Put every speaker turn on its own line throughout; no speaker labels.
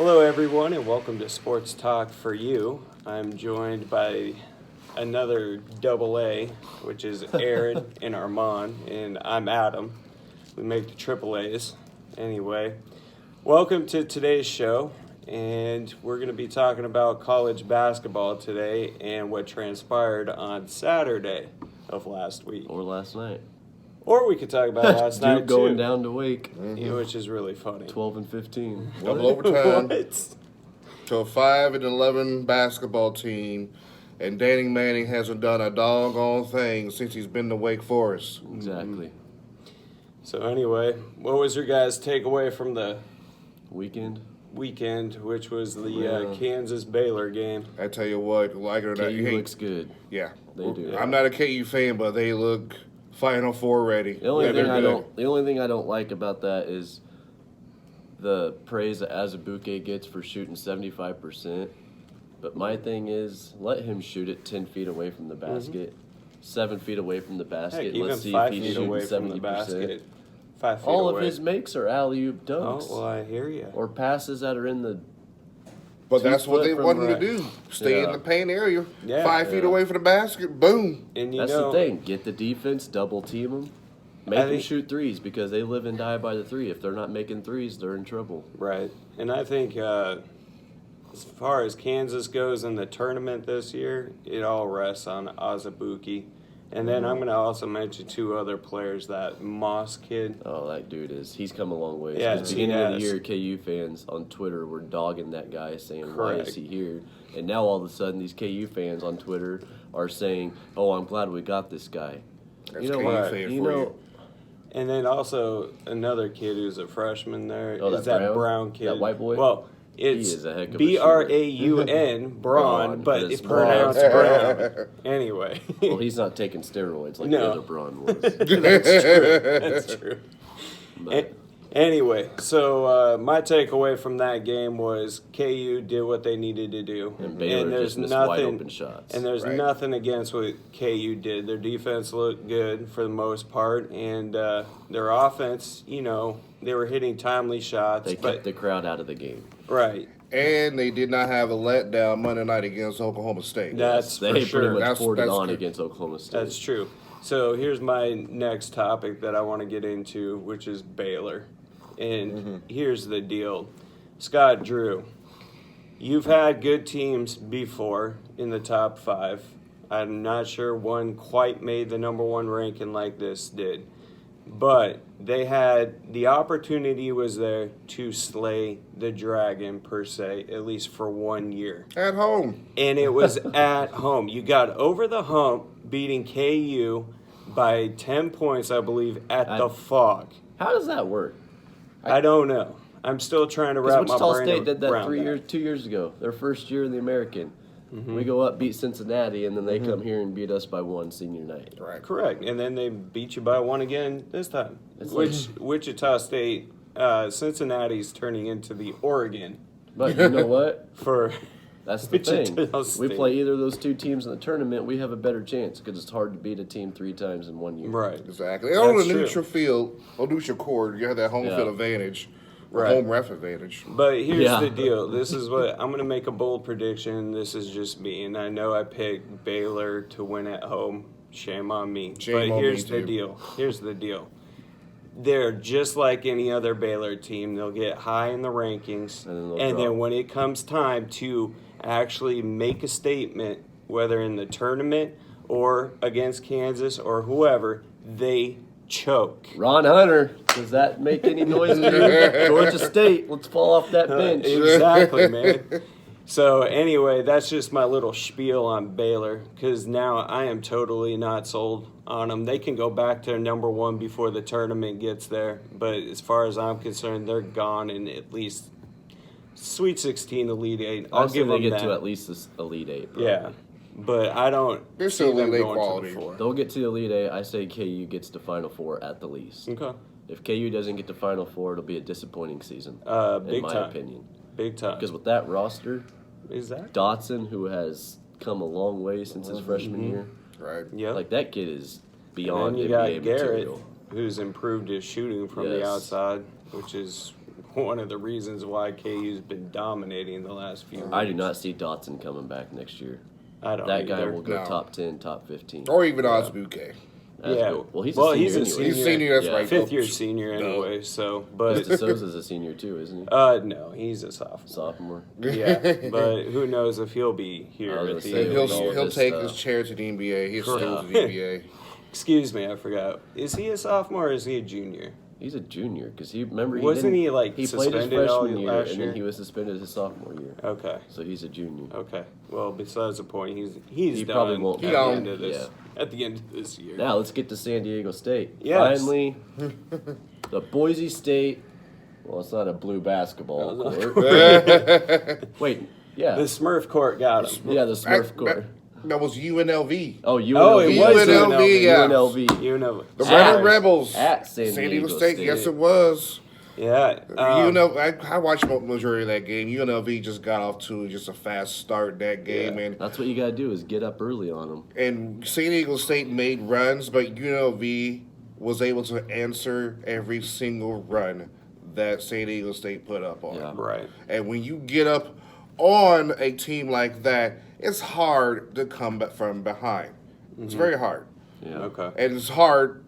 Hello, everyone, and welcome to Sports Talk for You. I'm joined by another double A, which is Aaron and Armand, and I'm Adam. We make the triple A's. Anyway, welcome to today's show, and we're going to be talking about college basketball today and what transpired on Saturday of last week.
Or last night.
Or we could talk about last night,
Duke going
too,
down to Wake.
which is really funny.
12 and 15.
Double overtime
What?
to a 5-11 basketball team, and Danny Manning hasn't done a doggone thing since he's been to Wake Forest.
Exactly.
So anyway, what was your guys' takeaway from the
Weekend.
weekend, which was the
Yeah.
Kansas-Baylor game?
I tell you what, like it or not, you
KU
hate.
looks good.
Yeah,
They do.
I'm not a KU fan, but they look Final Four ready.
The only
Yeah,
thing
they're
I
good.
don't like about that is the praise that Azubuike gets for shooting 75%. But my thing is, let him shoot it 10 feet away from the basket, 7 feet away from the basket.
Heck,
and
even
let's see
5
if he's
feet
shooting
away from
70%.
the basket. 5 feet
All
away.
of his makes are alley-oop dunks.
Oh, well, I hear you.
Or passes that are in the...
But that's what they
2 foot
want
from
him to
right.
do. Stay in
Yeah.
the paint area,
Yeah.
5 feet
Yeah.
away from the basket, boom.
And you
That's
know,
the thing. Get the defense, double team them, make
I
them
think-
shoot threes because they live and die by the three. If they're not making threes, they're in trouble.
right. And I think as far as Kansas goes in the tournament this year, it all rests on Azubuike. And then I'm going to also mention two other players, that Moss kid.
Oh, that dude he's come a long way.
Yeah,
At the beginning of the
he
year,
has.
KU fans on Twitter were dogging that guy, saying, why
Correct.
is he here? And now all of a sudden, these KU fans on Twitter are saying, oh, I'm glad we got this guy.
That's
You know
KU
what?
fan
You
for
know,
you.
And then also another kid who's a freshman there
Oh,
is
that
that
Brown?
Brown kid.
That white boy?
Well, it's
is a heck of a
Braun,
Braun,
but
but
it's
it's
pronounced
Braun.
Brown. Anyway.
well, he's not taking steroids like
No.
the other Braun was.
That's true. That's true.
But,
Anyway, so my takeaway from that game was KU did what they needed to do,
and Baylor just missed wide open shots.
And there's
Right.
nothing against what KU did. Their defense looked good for the most part, and their offense, they were hitting timely shots.
they
but
kept the crowd out of the game.
right,
And they did not have a letdown Monday night against Oklahoma State.
that's
They
for
pretty
sure.
much
That's-
poured it
that's
on
good.
against Oklahoma State.
That's true. So here's my next topic that I want to get into, which is Baylor. And here's the deal. Scott Drew, you've had good teams before in the top 5. I'm not sure one quite made the number 1 ranking like this did. But they had the opportunity was there to slay the dragon, per se, at least for 1 year.
At home.
And it was at home. You got over the hump, beating KU by 10 points, I believe, at the Fog.
How does that work?
I don't know. I'm still trying to
Because
wrap my
Wichita
brain
State did that
around
2 years ago. Their first year in the American. We go up, beat Cincinnati, and then they come here and beat us by 1 senior night.
Right.
Correct. And then they beat you by 1 again this time.
It's
Which Wichita State, Cincinnati's turning into the Oregon
But you know what?
for
That's the thing.
Wichita
We
State.
play either of those 2 teams in the tournament, we have a better chance because it's hard to beat a team 3 times in 1 year.
right.
Exactly. On
That's
a
true.
neutral field, on neutral court, you have that home
Yeah.
field advantage, or
Right.
home ref advantage.
But here's
Yeah.
the deal. This is what I'm going to make a bold prediction. This is just me, and I know I picked Baylor to win at home. Shame on me.
Shame
but
on
here's
me,
the
too.
deal. Here's the deal. They're just like any other Baylor team. They'll get high in the rankings,
And then they'll
and
drop.
then when it comes time to actually make a statement, whether in the tournament or against Kansas or whoever, they choke.
Ron Hunter, does that make any noise to you? Georgia State, let's fall off that bench.
Exactly, man. So anyway, that's just my little spiel on Baylor, because now I am totally not sold on them. They can go back to number 1 before the tournament gets there, but as far as I'm concerned, they're gone in at least Sweet 16, Elite 8. I'll
I'll say
give
they
them
get
that.
to at least this Elite 8. Probably.
Yeah, but I don't
They're
see
still
them
Elite 8
going
quality.
to the 4.
They'll get to the Elite 8. I say KU gets to Final Four at the least.
Okay.
If KU doesn't get to Final Four, it'll be a disappointing season,
Big
in my
time.
opinion.
Big time.
Because with that roster,
Exactly.
Dotson, who has come a long way since his freshman year,
Right.
Yep.
like that kid is
And
beyond
then you
NBA
got Garrett,
material.
who's improved his shooting from the
Yes.
outside, which is one of the reasons why KU's been dominating the last few years.
I do not see Dotson coming back next year.
I don't
That guy
either.
will go
No.
top 10, top 15.
Or even Osbuke.
That's
Yeah.
good. Well, he's
Well,
a senior
he's a
anyway.
senior.
He's senior, that's
Yeah.
right.
Fifth year
No.
senior
No.
anyway, so but
Mr. Souza's a senior too, isn't he?
no, he's a sophomore.
Sophomore.
Yeah, but who knows if he'll be here
I was
at
gonna
the
say,
end
He'll,
of the year.
he'll
This,
take his chair to the NBA. He's still to the NBA.
Excuse me, I forgot. Is he a sophomore or is he a junior?
He's a junior because he remember he
Wasn't
didn't-
he, like,
he played his
suspended all
freshman year
last
and
year?
then he was suspended his sophomore year.
Okay.
So he's a junior.
Okay. Well, besides the point, he's
He
done
probably won't
at
be
the
on.
end of this.
Yeah.
At the end of this year.
Now let's get to San Diego State.
Yes.
Finally, the Boise State. Well, it's not a blue basketball court. Wait, yeah,
The Smurf court got him.
yeah, the Smurf court.
That was UNLV.
Oh, UNLV.
Oh, it was
UNLV, yeah.
UNLV.
You know.
The
At-
Red Rebels.
at San Diego
State.
State.
Yes, it was.
Yeah.
I watched the majority of that game. UNLV just got off to just a fast start that game,
Yeah.
and
That's what you gotta do is get up early on them.
San Diego State made runs, but UNLV was able to answer every single run that San Diego State put up on.
Yeah.
Right.
And when you get up on a team like that, it's hard to come back from behind. It's very hard,
Yeah.
Okay.
and it's hard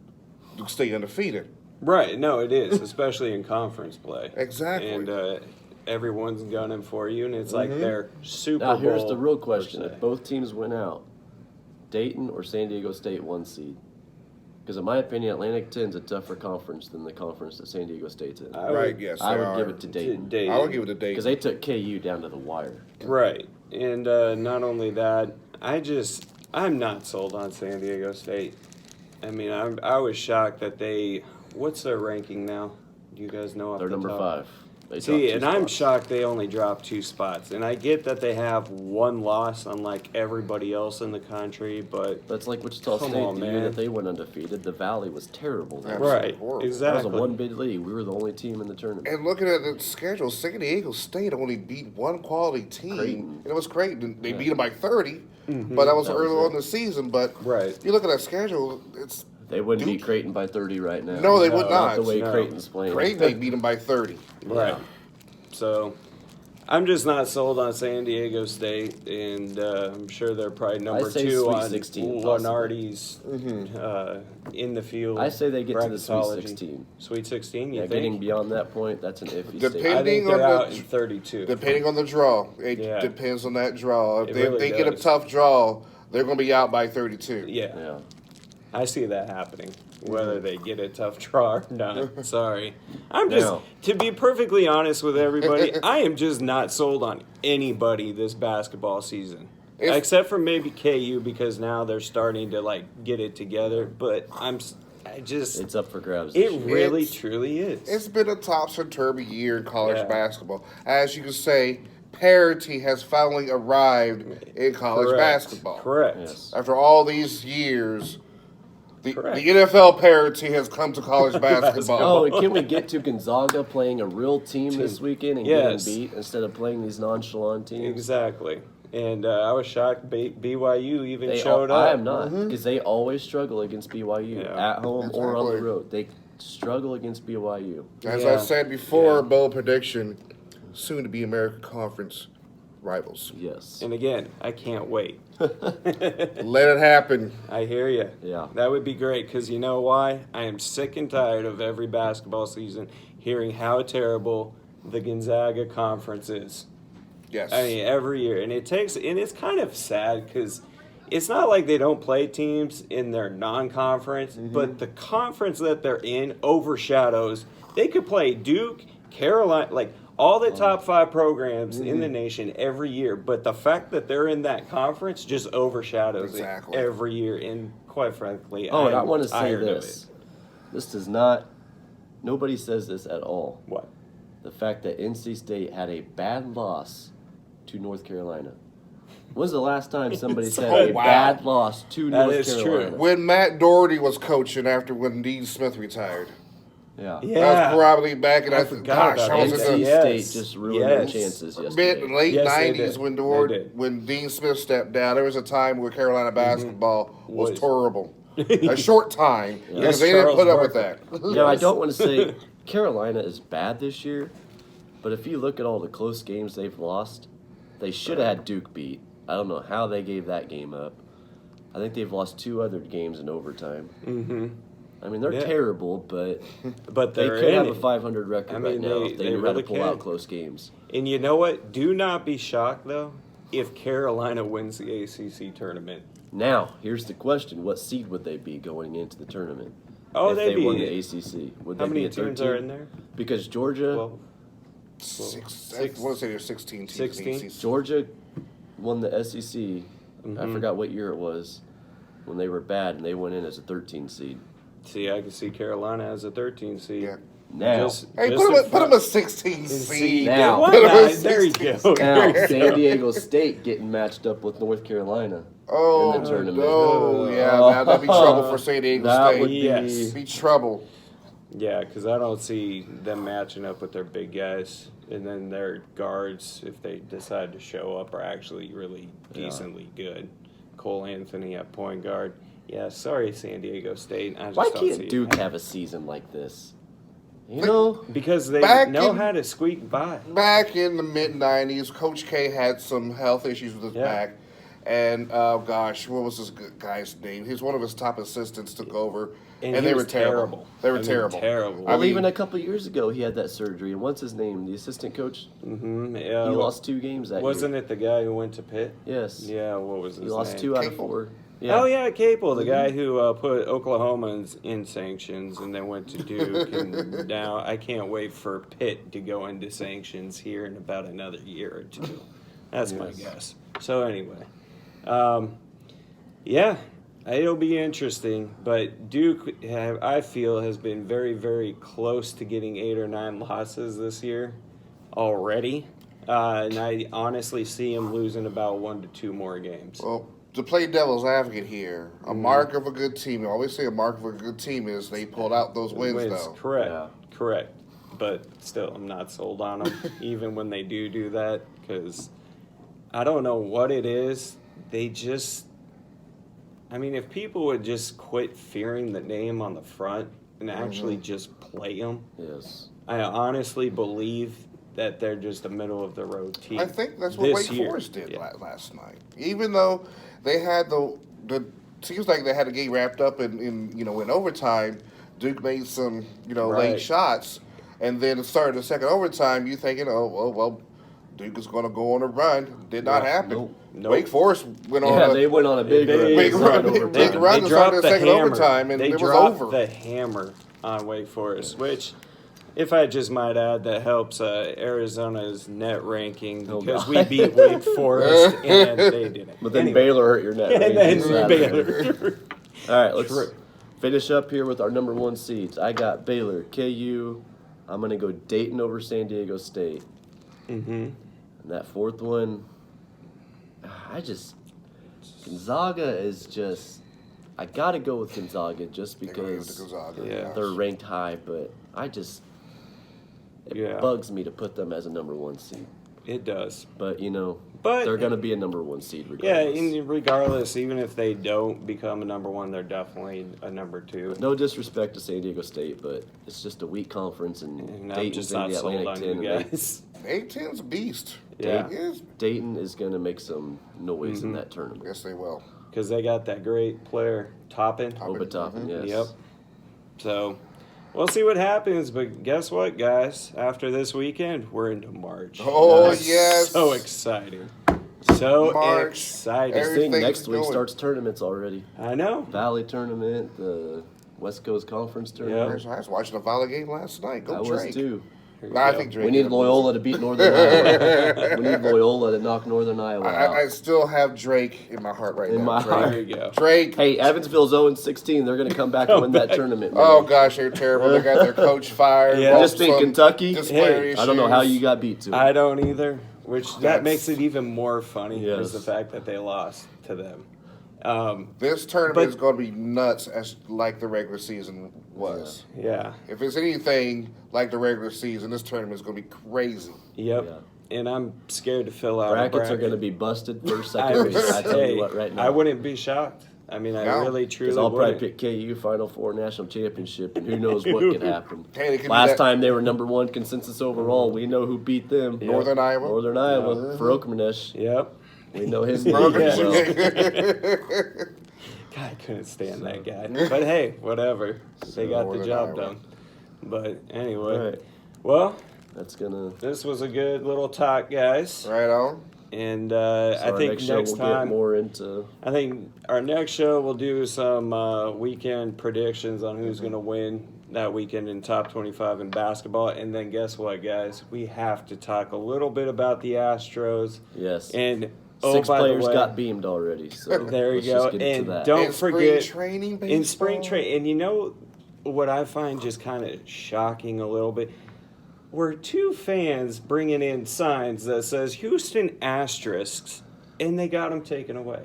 to stay undefeated.
Right. No, it is, especially in conference play.
Exactly.
And everyone's gunning for you, and it's like they're Super
Now
Bowl.
here's the real
per
question:
se.
if both teams went out, Dayton or San Diego State 1 seed? Because in my opinion, Atlantic 10's a tougher conference than the conference that San Diego State's in.
I
Right?
would-
Yes,
I
they
would
are.
give it to Dayton.
I would give it to Dayton.
Because they took KU down to the wire.
Right. And not only that, I'm not sold on San Diego State. I mean, I was shocked that what's their ranking now? Do you guys know off
They're
the
number
top?
5. They
See,
dropped 2
and I'm
spots.
shocked they only dropped 2 spots. And I get that they have one loss unlike everybody else in the country, but
That's like Wichita
Come
State.
on,
The year
man.
that they went undefeated, the Valley was terrible. That
Absolutely
right,
horrible.
was
exactly.
a one-bid league. We were the only team in the tournament.
And looking at the schedule, San Diego State only beat one quality team,
Creighton.
and it was Creighton. They
Yeah.
beat them by 30, but that was
That was
early
it.
on in the season. But
Right.
you look at that schedule, it's
They wouldn't
Duke.
beat Creighton by 30 right now.
No, they
would
Not
not.
the way
No.
Creighton's playing.
Creighton they beat them by 30.
right. So I'm just not sold on San Diego State, and I'm sure they're probably number
I say
2
Sweet
on
16 possibly.
Lenardi's in the field.
I say they get to the Sweet
bracketology.
16.
Sweet 16, you
Yeah,
think?
getting beyond that point, that's an iffy
Depend-
state.
I think
Depending
they're
on the
out in 32.
Depending on the draw, it
Yeah.
depends on that draw. If
It
they,
really
they get a
does.
tough draw, they're going to be out by 32.
Yeah,
Yeah.
I see that happening. Whether they get a tough draw or not. Sorry. I'm just,
Now-
to be perfectly honest with everybody, I am just not sold on anybody this basketball season.
If-
Except for maybe KU, because now they're starting to like get it together. But I just,
It's up for grabs. this
it
year.
really
It's-
truly is.
It's been a topsy-turvy year in college
Yeah.
basketball. As you can say, parity has finally arrived in college
Correct.
basketball.
Correct.
Yes.
After all these years, the
Correct.
NFL parity has come to college basketball.
Oh, and can we get to Gonzaga playing a real team this weekend and
Yes.
getting beat instead of playing these nonchalant teams?
Exactly. And I was shocked BYU even
They
showed
I
up.
am not, because they always struggle against BYU
Yeah.
at home or on the
Exactly.
road. They struggle against BYU.
As
Yeah.
I said before,
Yeah.
bold prediction, soon to be American Conference rivals.
Yes.
And again, I can't wait.
Let it happen.
I hear you.
Yeah.
That would be great because you know why? I am sick and tired of every basketball season hearing how terrible the Gonzaga conference is.
Yes.
I mean, every year. And it's kind of sad because it's not like they don't play teams in their non-conference, but the conference that they're in overshadows. They could play Duke, Carolina, like all the top 5 programs in the nation every year, but the fact that they're in that conference just overshadows
Exactly.
it every year. And quite frankly,
Oh, and I
I'm
want to say
tired of
this.
it.
This does not, nobody says this at all.
What?
The fact that NC State had a bad loss to North Carolina. When's the last time somebody said
Oh,
a
wow.
bad loss to
That
North
is true.
Carolina?
When Matt Doherty was coaching after when Dean Smith retired.
Yeah.
Yeah.
That was probably back in,
I
I
forgot
gosh,
about
I was
that.
in
NC
the
Yes.
State just ruined their
Yes.
chances
mid
yesterday.
late
Yes, they
90s
did.
when
They did.
when Dean Smith stepped down. There was a time where Carolina basketball was
Was.
horrible. A short time
Yes,
because they didn't
Charles
put up with
Barkley.
that.
You know, I don't want to say Carolina is bad this year, But if you look at all the close games they've lost, they should have had Duke beat. I don't know how they gave that game up. I think they've lost 2 other games in overtime.
Mm-hmm.
I mean, they're
Yeah.
terrible, but
But
they
they're
could
in
have a
it.
500 record
I
right
mean,
now
they-
if they
they
knew how to
really
pull out
can.
close games.
And you know what? Do not be shocked, though, if Carolina wins the ACC tournament.
Now, here's the question: what seed would they be going into the tournament?
Oh,
if
they'd
they won
be-
the ACC, would
How
they
many
be a
teams
13?
are in there?
Because Georgia,
Well,
I want to say there's 16 teams.
16?
in the ACC.
Georgia won the SEC. I
Mhm.
forgot what year it was when they were bad and they went in as a 13 seed.
see, I can see Carolina as a 13 seed.
Yeah.
Now,
Hey,
just
put
in
him
front-
a 16 seed.
Now.
Why
Put him
not?
a
There you
16
go.
now
There you
San
go.
Diego State getting matched up with North Carolina.
Oh,
in the tournament.
no. Yeah, now that'd be trouble for San Diego
That
State.
would
Yes.
be trouble.
Yeah, because I don't see them matching up with their big guys. And then their guards, if they decide to show up, are actually really decently good. Cole Anthony at point guard. Yeah, sorry, San Diego State. I just
Why
don't see
can't
it
Duke
happening.
have a season like this? You know,
Because they
Back
know
in-
how to squeak by.
Back in the mid 90s, Coach K had some health issues with his
Yeah.
back. And, gosh, what was this guy's name? He's one of his top assistants took over.
And
And
he
they
was
were terrible. They were
I mean,
terrible.
terrible.
well,
I mean-
even a couple years ago, he had that surgery. And what's his name? The assistant coach.
Mm-hmm.
He
Yeah,
lost 2 games that
wasn't
year.
it the guy who went to Pitt?
Yes.
Yeah, what was his
He lost
name?
2 out of
Capel?
4.
Oh yeah, Capel, the guy who put Oklahoma in sanctions and then went to Duke, and now I can't wait for Pitt to go into sanctions here in about another year or 2. That's my
Yes.
guess. So anyway, yeah, it'll be interesting. But Duke, I feel, has been very, very close to getting 8 or 9 losses this year already, and I honestly see him losing about 1 to 2 more games.
Well, to play devil's advocate here, a mark of a good team, I always say a mark of a good team is they pulled out those wins, though.
Correct.
Yeah.
Correct. But still, I'm not sold on them, even when they do that, because I don't know what it is. They just, I mean, if people would just quit fearing the name on the front and actually just play them,
Yes.
I honestly believe that they're just a middle of the road team.
I think that's what
this
Wake
year.
Forest did
Yeah.
last night. Even though they had the seems like they had the game wrapped up in overtime. Duke made some
Right.
late shots, and then it started the second overtime. You thinking, oh well, Duke is going to go on a run. Did not
Yeah.
happen.
Nope.
Wake Forest went on
Yeah,
a
they went on a big
They-
run.
big
They
run,
started
big
overtime.
run.
They
Started
dropped
the
the
second
hammer.
overtime, and
they
it was
dropped
over.
the hammer on Wake Forest, which, if I just might add, that helps Arizona's net ranking
Oh,
because
God.
we beat Wake Forest and they didn't.
But then
Anyway.
Baylor hurt your net.
And then
rankings Saturday.
Baylor.
All right, let's
True.
finish up here with our number 1 seeds. I got Baylor, KU. I'm going to go Dayton over San Diego State.
Mm-hmm.
And that 4th one, Gonzaga is just, I got to go with Gonzaga just
They're gonna give it to
because
Gonzaga,
Yeah.
they're ranked high, but it
Yeah.
bugs me to put them as a number 1 seed.
It does.
But,
But
they're going to be a number 1 seed
yeah,
regardless.
regardless, even if they don't become a number 1, they're definitely a number 2.
No disrespect to San Diego State, but it's just a weak conference, and
And I'm
Dayton's
just
in
not
the
sold
Atlantic
on
10.
you
And
guys.
A-10's a beast.
Yeah.
Yes,
Dayton is going to make some noise
Mm-hmm.
in that tournament.
yes, they will.
Because they got that great player, Toppin.
Oba Toppin, yes.
Yep. So we'll see what happens, but guess what, guys? After this weekend, we're into March.
Oh,
That's
yes.
So exciting. So
March.
exciting.
I think
Everything's
next week
going.
starts tournaments already.
I know.
Valley tournament, the West Coast Conference tournament.
I was watching a Valley game last night. Go
I was
Drake.
too.
Here
No, I
go.
think Drake.
We need
did.
Loyola to beat Northern Iowa. We need Loyola to knock Northern Iowa out.
I still have Drake in my heart right
In
now.
my
Drake.
heart.
There you go.
Drake.
Hey, Evansville's 0-16. They're going to come back and win that tournament. man.
Oh gosh, they're terrible. They got their coach fired.
Yeah.
Well,
Just in
some
Kentucky?
disciplinary
I don't know how
issues.
you got beat to it.
I don't either, which that
That's-
makes it even more funny
Yes.
is the fact that they lost to them.
This tournament
But-
is going to be nuts, as like the regular season was.
Yeah.
If it's anything like the regular season, this tournament is going to be crazy.
Yep.
Yeah.
And I'm scared to fill out a
Brackets are
bracket.
going to be busted first,
I
second
would
race. I tell
say,
you what, right now.
I wouldn't be shocked. I mean, I
No.
really,
Because
truly
I'll probably
wouldn't.
pick KU Final Four national championship, and who knows what could happen.
Hey, they could do
Last
that.
time they were number 1 consensus overall. We know who beat them.
Northern Iowa.
Northern Iowa. For Okmanesh.
Yep.
We know his name.
Broken-
as well.
God, I couldn't stand that guy. But hey, whatever. They got the
Northern
job
Iowa.
done. But anyway,
All right.
well,
That's gonna.
this was a good little talk, guys.
Right on.
And
So
I
our
think
next show
next
we'll
time,
get more into.
I think our next show we'll do some weekend predictions on who's going to win that weekend in top 25 in basketball. And then guess what, guys? We have to talk a little bit about the Astros.
Yes.
And
Six
by the
players
way,
got beamed already. So
there you
let's
go.
Just get into
And
that.
don't
In
forget
spring training,
in spring
baseball.
training. And you know what I find just kind of shocking a little bit? Were two fans bringing in signs that says Houston Asterisks, and they got them taken away.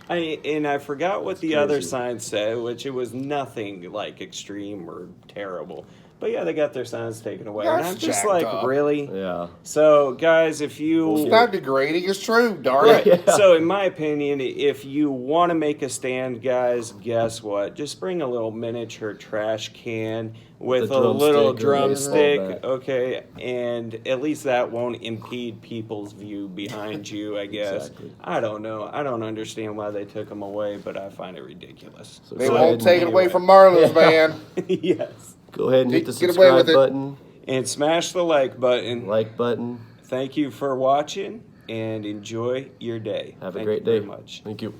I forgot what the other
crazy.
sign said, which it was nothing like extreme or terrible. But yeah, they got their signs taken away. And
That's
I'm just
jacked
like,
up.
really?
Yeah.
So, guys, if you...
It's not degrading. It's true. Darn
Right.
it.
So, in my opinion, if you want to make a stand, guys, guess what? Just bring a little miniature trash can with
The
a little
drumstick or a
drumstick,
baseball bat.
okay? And at least that won't impede people's view behind you, I guess.
Exactly.
I don't know. I don't understand why they took them away, but I find it ridiculous.
So
They
go
won't
ahead
take it
and,
away from Marlins, man.
Yes.
Go ahead and hit the
Get away with
subscribe
it.
button,
And smash the like button.
like button.
Thank you for watching, and enjoy your day.
Have a
Thank
great
you
day.
very much.
Thank you.